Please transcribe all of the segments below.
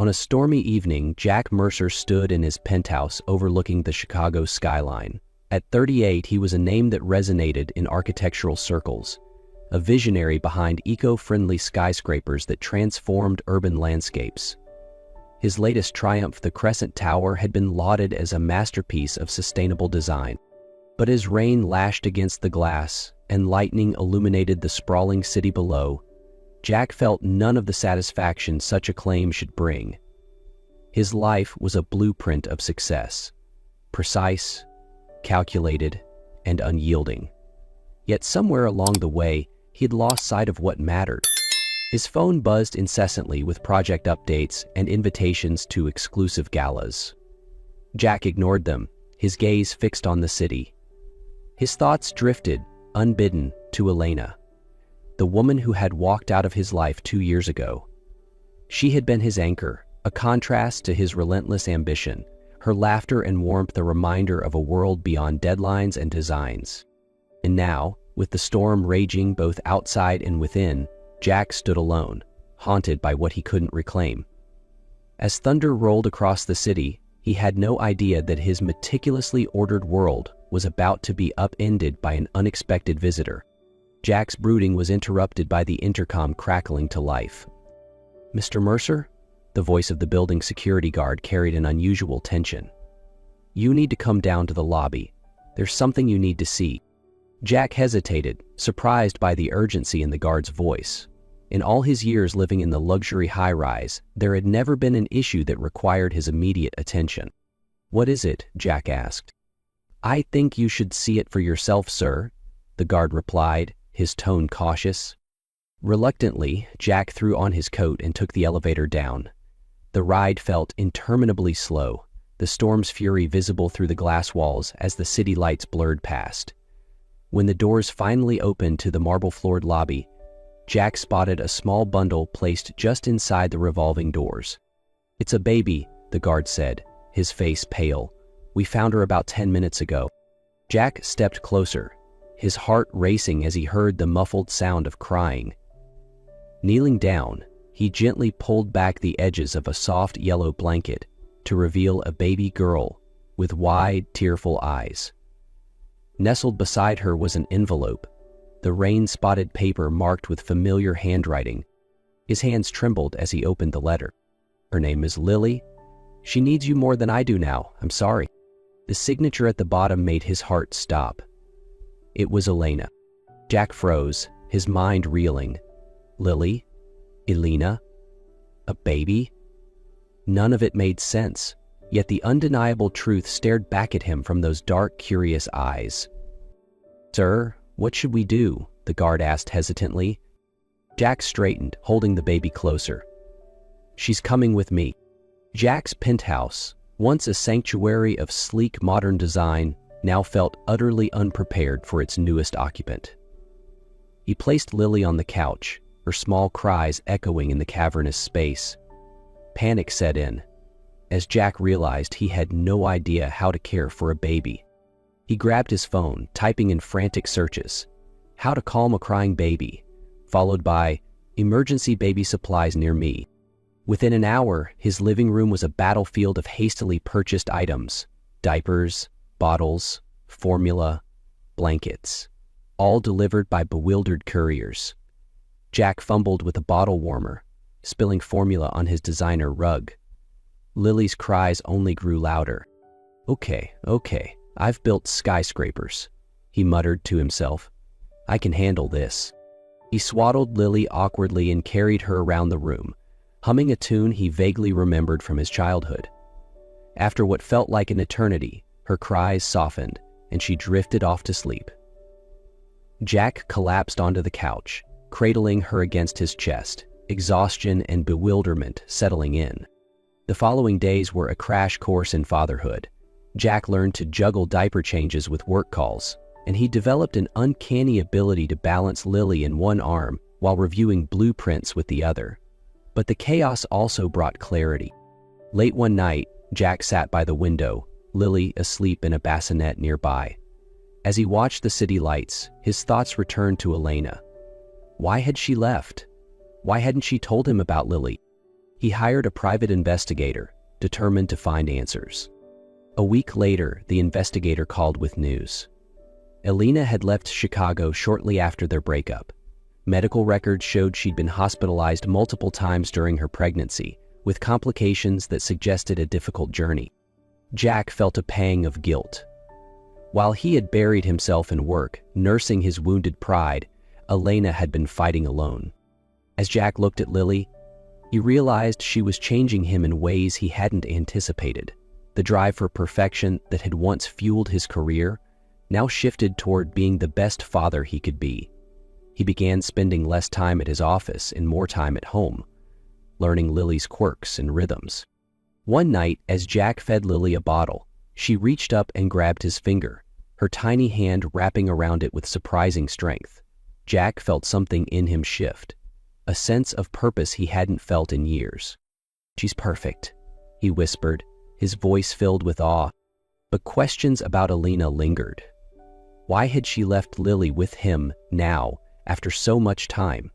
On a stormy evening, Jack Mercer stood in his penthouse overlooking the Chicago skyline. At 38, he was a name that resonated in architectural circles, a visionary behind eco-friendly skyscrapers that transformed urban landscapes. His latest triumph, the Crescent Tower, had been lauded as a masterpiece of sustainable design. But as rain lashed against the glass and lightning illuminated the sprawling city below, Jack felt none of the satisfaction such a claim should bring. His life was a blueprint of success, precise, calculated, and unyielding. Yet somewhere along the way, he had lost sight of what mattered. His phone buzzed incessantly with project updates and invitations to exclusive galas. Jack ignored them, his gaze fixed on the city. His thoughts drifted, unbidden, to Elena, the woman who had walked out of his life 2 years ago. She had been his anchor, a contrast to his relentless ambition, her laughter and warmth a reminder of a world beyond deadlines and designs. And now, with the storm raging both outside and within, Jack stood alone, haunted by what he couldn't reclaim. As thunder rolled across the city, he had no idea that his meticulously ordered world was about to be upended by an unexpected visitor. Jack's brooding was interrupted by the intercom crackling to life. "Mr. Mercer?" The voice of the building security guard carried an unusual tension. "You need to come down to the lobby. There's something you need to see." Jack hesitated, surprised by the urgency in the guard's voice. In all his years living in the luxury high-rise, there had never been an issue that required his immediate attention. "What is it?" Jack asked. "I think you should see it for yourself, sir," the guard replied, his tone cautious. Reluctantly, Jack threw on his coat and took the elevator down. The ride felt interminably slow, the storm's fury visible through the glass walls as the city lights blurred past. When the doors finally opened to the marble-floored lobby, Jack spotted a small bundle placed just inside the revolving doors. "It's a baby," the guard said, his face pale. "We found her about 10 minutes ago." Jack stepped closer, his heart racing as he heard the muffled sound of crying. Kneeling down, he gently pulled back the edges of a soft yellow blanket to reveal a baby girl with wide, tearful eyes. Nestled beside her was an envelope, the rain-spotted paper marked with familiar handwriting. His hands trembled as he opened the letter. "Her name is Lily. She needs you more than I do now. I'm sorry." The signature at the bottom made his heart stop. It was Elena. Jack froze, his mind reeling. Lily? Elena? A baby? None of it made sense, yet the undeniable truth stared back at him from those dark, curious eyes. "Sir, what should we do?" the guard asked hesitantly. Jack straightened, holding the baby closer. "She's coming with me." Jack's penthouse, once a sanctuary of sleek modern design, now felt utterly unprepared for its newest occupant. He placed Lily on the couch, her small cries echoing in the cavernous space. Panic set in, as Jack realized he had no idea how to care for a baby. He grabbed his phone, typing in frantic searches. "How to calm a crying baby," followed by "emergency baby supplies near me." Within an hour, his living room was a battlefield of hastily purchased items: diapers, bottles, formula, blankets, all delivered by bewildered couriers. Jack fumbled with a bottle warmer, spilling formula on his designer rug. Lily's cries only grew louder. Okay, I've built skyscrapers," he muttered to himself. "I can handle this." He swaddled Lily awkwardly and carried her around the room, humming a tune he vaguely remembered from his childhood. After what felt like an eternity, her cries softened, and she drifted off to sleep. Jack collapsed onto the couch, cradling her against his chest, exhaustion and bewilderment settling in. The following days were a crash course in fatherhood. Jack learned to juggle diaper changes with work calls, and he developed an uncanny ability to balance Lily in one arm while reviewing blueprints with the other. But the chaos also brought clarity. Late one night, Jack sat by the window, Lily asleep in a bassinet nearby. As he watched the city lights, his thoughts returned to Elena. Why had she left? Why hadn't she told him about Lily? He hired a private investigator, determined to find answers. A week later, the investigator called with news. Elena had left Chicago shortly after their breakup. Medical records showed she'd been hospitalized multiple times during her pregnancy, with complications that suggested a difficult journey. Jack felt a pang of guilt. While he had buried himself in work, nursing his wounded pride, Elena had been fighting alone. As Jack looked at Lily, he realized she was changing him in ways he hadn't anticipated. The drive for perfection that had once fueled his career now shifted toward being the best father he could be. He began spending less time at his office and more time at home, learning Lily's quirks and rhythms. One night, as Jack fed Lily a bottle, she reached up and grabbed his finger, her tiny hand wrapping around it with surprising strength. Jack felt something in him shift, a sense of purpose he hadn't felt in years. "She's perfect," he whispered, his voice filled with awe. But questions about Elena lingered. Why had she left Lily with him now, after so much time?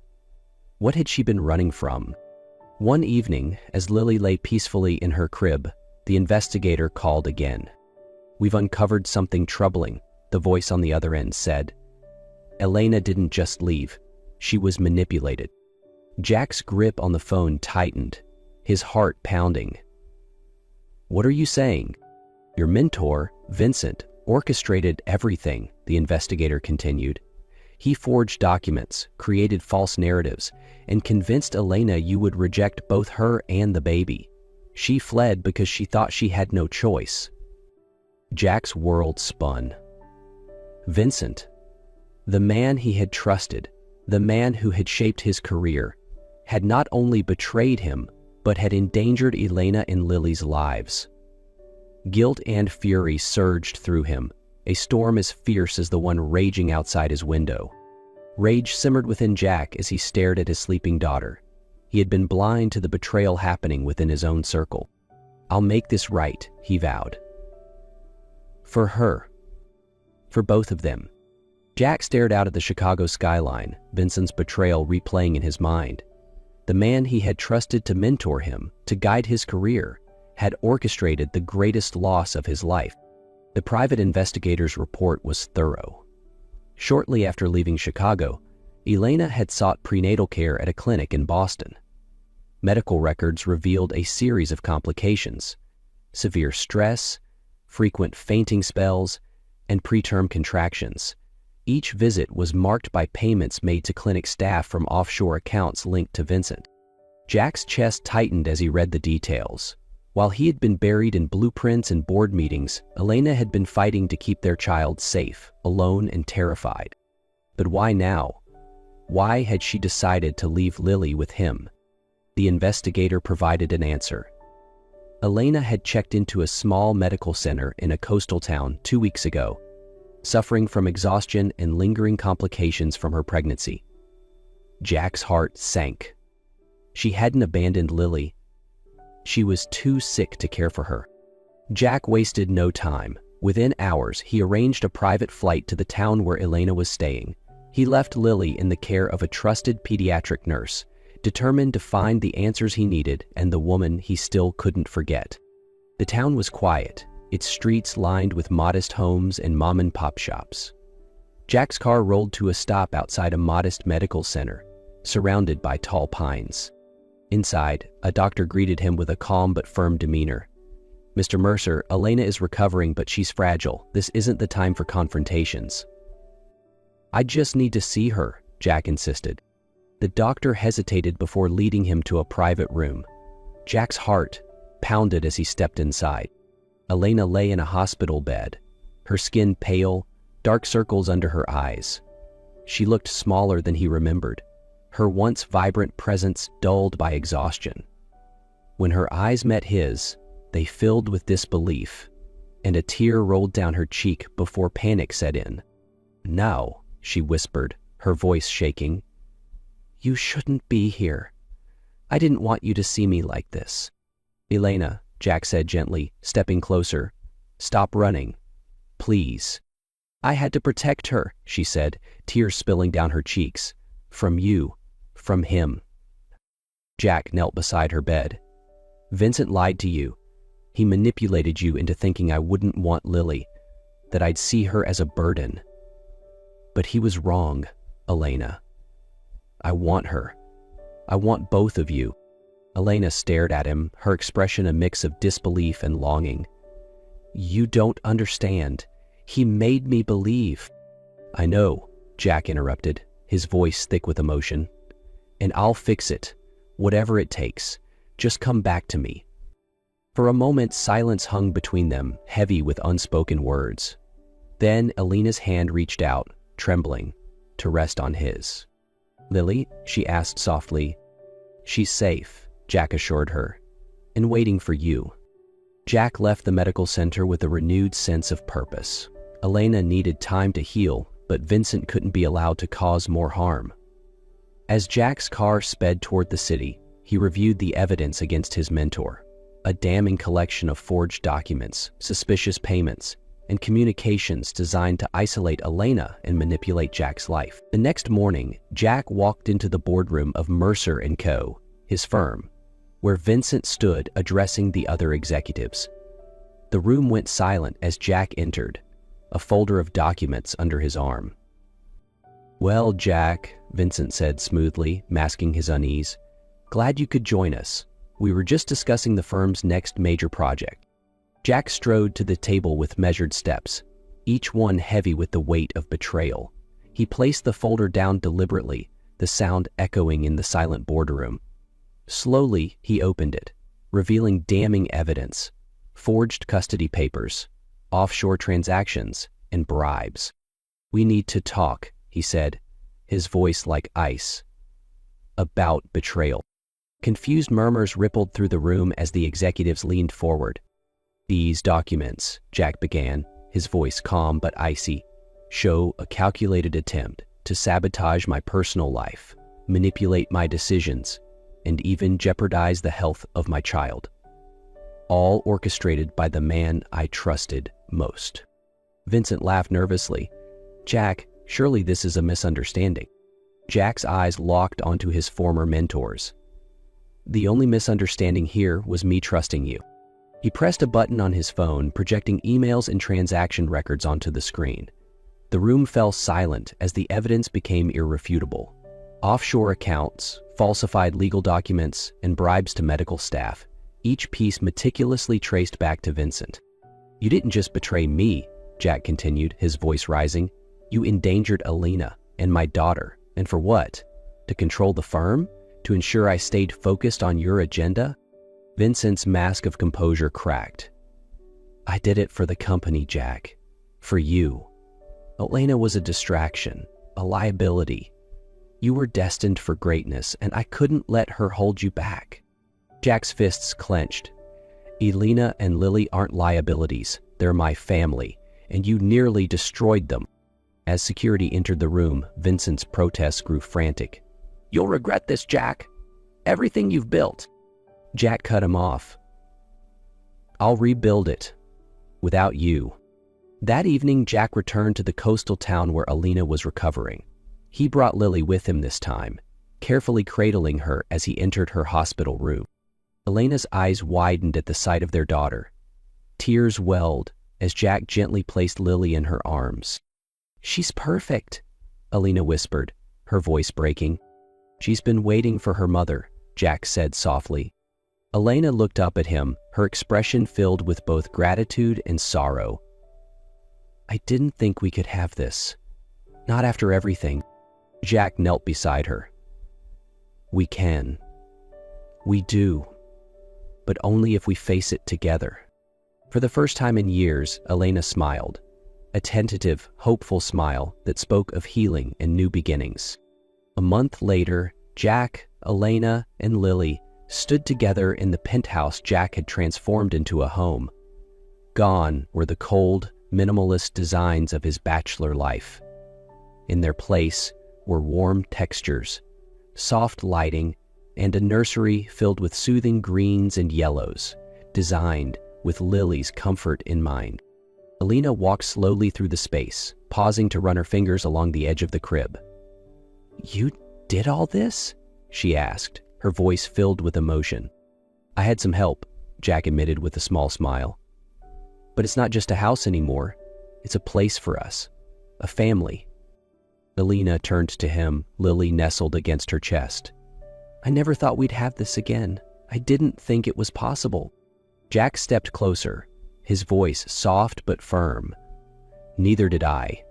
What had she been running from? One evening, as Lily lay peacefully in her crib, the investigator called again. "We've uncovered something troubling," the voice on the other end said. Elena didn't just leave, she was manipulated. Jack's grip on the phone tightened, his heart pounding. "What are you saying?" "Your mentor, Vincent, orchestrated everything," the investigator continued. "He forged documents, created false narratives, and convinced Elena you would reject both her and the baby. She fled because she thought she had no choice." Jack's world spun. Vincent, the man he had trusted, the man who had shaped his career, had not only betrayed him, but had endangered Elena and Lily's lives. Guilt and fury surged through him, a storm as fierce as the one raging outside his window. Rage simmered within Jack as he stared at his sleeping daughter. He had been blind to the betrayal happening within his own circle. "I'll make this right," he vowed. For her. For both of them. Jack stared out at the Chicago skyline, Vincent's betrayal replaying in his mind. The man he had trusted to mentor him, to guide his career, had orchestrated the greatest loss of his life. The private investigator's report was thorough. Shortly after leaving Chicago, Elena had sought prenatal care at a clinic in Boston. Medical records revealed a series of complications: severe stress, frequent fainting spells, and preterm contractions. Each visit was marked by payments made to clinic staff from offshore accounts linked to Vincent. Jack's chest tightened as he read the details. While he had been buried in blueprints and board meetings, Elena had been fighting to keep their child safe, alone and terrified. But why now? Why had she decided to leave Lily with him? The investigator provided an answer. Elena had checked into a small medical center in a coastal town 2 weeks ago, suffering from exhaustion and lingering complications from her pregnancy. Jack's heart sank. She hadn't abandoned Lily. She was too sick to care for her. Jack wasted no time. Within hours, he arranged a private flight to the town where Elena was staying. He left Lily in the care of a trusted pediatric nurse, determined to find the answers he needed and the woman he still couldn't forget. The town was quiet, its streets lined with modest homes and mom-and-pop shops. Jack's car rolled to a stop outside a modest medical center, surrounded by tall pines. Inside, a doctor greeted him with a calm but firm demeanor. "Mr. Mercer, Elena is recovering, but she's fragile. This isn't the time for confrontations." "I just need to see her," Jack insisted. The doctor hesitated before leading him to a private room. Jack's heart pounded as he stepped inside. Elena lay in a hospital bed, her skin pale, dark circles under her eyes. She looked smaller than he remembered, her once vibrant presence dulled by exhaustion. When her eyes met his, they filled with disbelief, and a tear rolled down her cheek before panic set in. "No," she whispered, her voice shaking. "You shouldn't be here. I didn't want you to see me like this." "Elena," Jack said gently, stepping closer. "Stop running. Please." "I had to protect her," she said, tears spilling down her cheeks. "From you. From him." Jack knelt beside her bed. Vincent lied to you. He manipulated you into thinking I wouldn't want Lily, that I'd see her as a burden. But he was wrong, Elena. I want her. I want both of you. Elena stared at him, her expression a mix of disbelief and longing. You don't understand. He made me believe. I know, Jack interrupted, his voice thick with emotion. And I'll fix it, whatever it takes. Just come back to me. For a moment, silence hung between them, heavy with unspoken words. Then Elena's hand reached out, trembling, to rest on his. Lily, she asked softly. She's safe, Jack assured her, and waiting for you. Jack left the medical center with a renewed sense of purpose. Elena needed time to heal, but Vincent couldn't be allowed to cause more harm. As Jack's car sped toward the city, he reviewed the evidence against his mentor. A damning collection of forged documents, suspicious payments, and communications designed to isolate Elena and manipulate Jack's life. The next morning, Jack walked into the boardroom of Mercer & Co., his firm, where Vincent stood addressing the other executives. The room went silent as Jack entered, a folder of documents under his arm. Well, Jack, Vincent said smoothly, masking his unease. Glad you could join us. We were just discussing the firm's next major project. Jack strode to the table with measured steps, each one heavy with the weight of betrayal. He placed the folder down deliberately, the sound echoing in the silent boardroom. Slowly, he opened it, revealing damning evidence, forged custody papers, offshore transactions, and bribes. We need to talk, he said, his voice like ice. About betrayal. Confused murmurs rippled through the room as the executives leaned forward. These documents, Jack began, his voice calm but icy, show a calculated attempt to sabotage my personal life, manipulate my decisions, and even jeopardize the health of my child. All orchestrated by the man I trusted most. Vincent laughed nervously. Jack, surely this is a misunderstanding. Jack's eyes locked onto his former mentors. The only misunderstanding here was me trusting you. He pressed a button on his phone, projecting emails and transaction records onto the screen. The room fell silent as the evidence became irrefutable. Offshore accounts, falsified legal documents, and bribes to medical staff, each piece meticulously traced back to Vincent. You didn't just betray me, Jack continued, his voice rising. You endangered Elena and my daughter. And for what? To control the firm? To ensure I stayed focused on your agenda? Vincent's mask of composure cracked. I did it for the company, Jack. For you. Elena was a distraction, a liability. You were destined for greatness, and I couldn't let her hold you back. Jack's fists clenched. Elena and Lily aren't liabilities. They're my family, and you nearly destroyed them. As security entered the room, Vincent's protests grew frantic. You'll regret this, Jack. Everything you've built. Jack cut him off. I'll rebuild it. Without you. That evening, Jack returned to the coastal town where Elena was recovering. He brought Lily with him this time, carefully cradling her as he entered her hospital room. Elena's eyes widened at the sight of their daughter. Tears welled as Jack gently placed Lily in her arms. She's perfect, Elena whispered, her voice breaking. She's been waiting for her mother, Jack said softly. Elena looked up at him, her expression filled with both gratitude and sorrow. I didn't think we could have this. Not after everything. Jack knelt beside her. We can. We do. But only if we face it together. For the first time in years, Elena smiled. A tentative, hopeful smile that spoke of healing and new beginnings. A month later, Jack, Elena, and Lily stood together in the penthouse Jack had transformed into a home. Gone were the cold, minimalist designs of his bachelor life. In their place were warm textures, soft lighting, and a nursery filled with soothing greens and yellows, designed with Lily's comfort in mind. Elena walked slowly through the space, pausing to run her fingers along the edge of the crib. You did all this? She asked, her voice filled with emotion. "I had some help," Jack admitted with a small smile. "But it's not just a house anymore. It's a place for us. A family." Elena turned to him, Lily nestled against her chest. "I never thought we'd have this again. I didn't think it was possible." Jack stepped closer, his voice soft but firm. "Neither did I.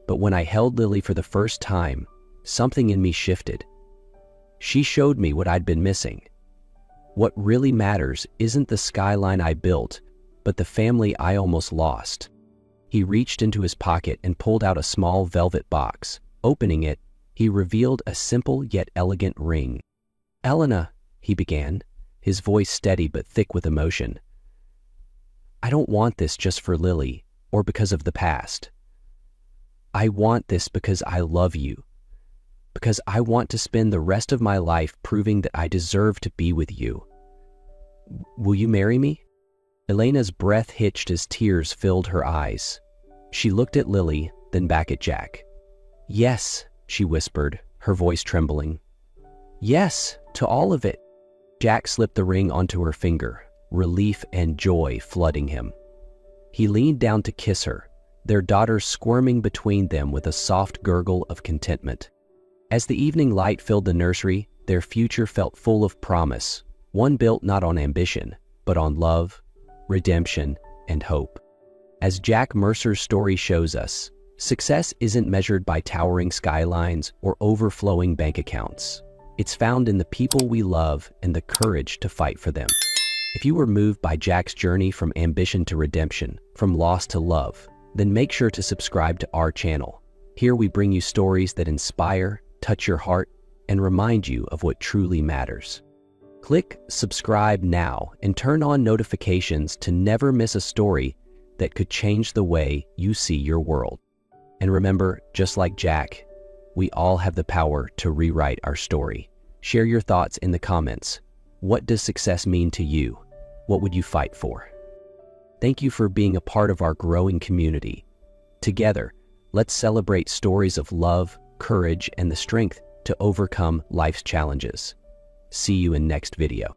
But when I held Lily for the first time, something in me shifted. She showed me what I'd been missing. What really matters isn't the skyline I built, but the family I almost lost." He reached into his pocket and pulled out a small velvet box. Opening it, he revealed a simple yet elegant ring. "Elena," he began, his voice steady but thick with emotion. "I don't want this just for Lily or because of the past. I want this because I love you, because I want to spend the rest of my life proving that I deserve to be with you. Will you marry me?" Elena's breath hitched as tears filled her eyes. She looked at Lily, then back at Jack. "Yes," she whispered, her voice trembling. "Yes, to all of it." Jack slipped the ring onto her finger, relief and joy flooding him. He leaned down to kiss her, their daughter squirming between them with a soft gurgle of contentment. As the evening light filled the nursery, their future felt full of promise, one built not on ambition, but on love, redemption, and hope. As Jack Mercer's story shows us, success isn't measured by towering skylines or overflowing bank accounts. It's found in the people we love and the courage to fight for them. If you were moved by Jack's journey from ambition to redemption, from loss to love, then make sure to subscribe to our channel. Here we bring you stories that inspire, touch your heart, and remind you of what truly matters. Click subscribe now and turn on notifications to never miss a story that could change the way you see your world. And remember, just like Jack, we all have the power to rewrite our story. Share your thoughts in the comments. What does success mean to you? What would you fight for? Thank you for being a part of our growing community. Together, let's celebrate stories of love, courage, and the strength to overcome life's challenges. See you in next video.